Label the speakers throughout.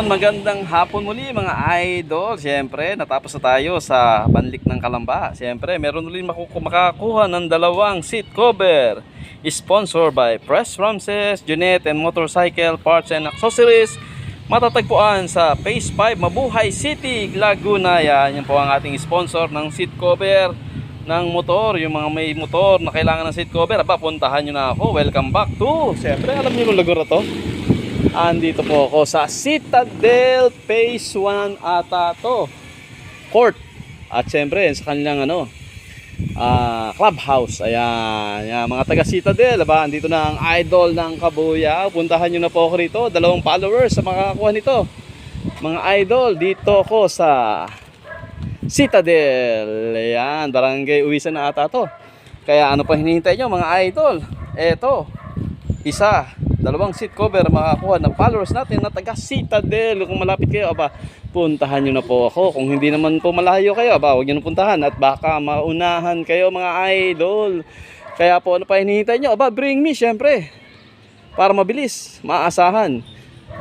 Speaker 1: Ayun, magandang hapon muli mga idol. Siyempre, natapos na tayo sa Banlik ng Kalamba. Siyempre, meron ulit makakuha ng dalawang seat cover. Sponsored by Press Ramses, Junet and Motorcycle Parts and Accessories. Matatagpuan sa Phase 5, Mabuhay City, Laguna. Yan po ang ating sponsor ng seat cover ng motor. Yung mga may motor na kailangan ng seat cover, puntahan nyo na ako. Welcome back to, siyempre, alam nyo yung lugar na to. Andito po ako sa Citadel Phase 1 ata to court. At syempre sa kanilang clubhouse. Ayan, mga taga Citadel, andito na ang idol ng Kabuya. Puntahan nyo na po ako rito. 2 followers sa makakakuha nito. Mga idol, dito ko sa Citadel. Ayan, barangay Uwisan na ata to. Kaya ano pa hinihintay nyo mga idol? Eto, 2 seat cover makakuha ng followers natin na taga Citadel. Kung malapit kayo, puntahan nyo na po ako. Kung hindi naman po malayo kayo, huwag nyo na puntahan at baka maunahan kayo mga idol. Kaya po ano pa hinihintay nyo? Bring me syempre. Para mabilis, maasahan.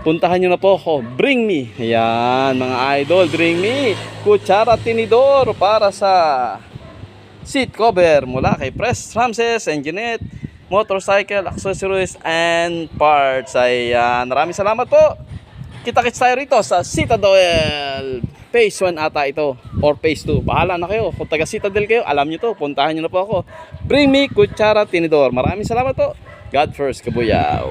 Speaker 1: Puntahan nyo na po ako. Bring me. Ayan mga idol, bring me. Kutsara tinidor para sa seat cover mula kay Press Ramses and Junet Motorcycle Accessories and Parts. Ayan, maraming salamat po. Kita-kits tayo rito sa Citadel Phase 1 ata ito or Phase 2. Bahala na kayo. Kung taga Citadel kayo, alam nyo to. Puntahan nyo na po ako. Bring me, kutsara, tinidor. Maraming salamat po. God first, Kabuyaw.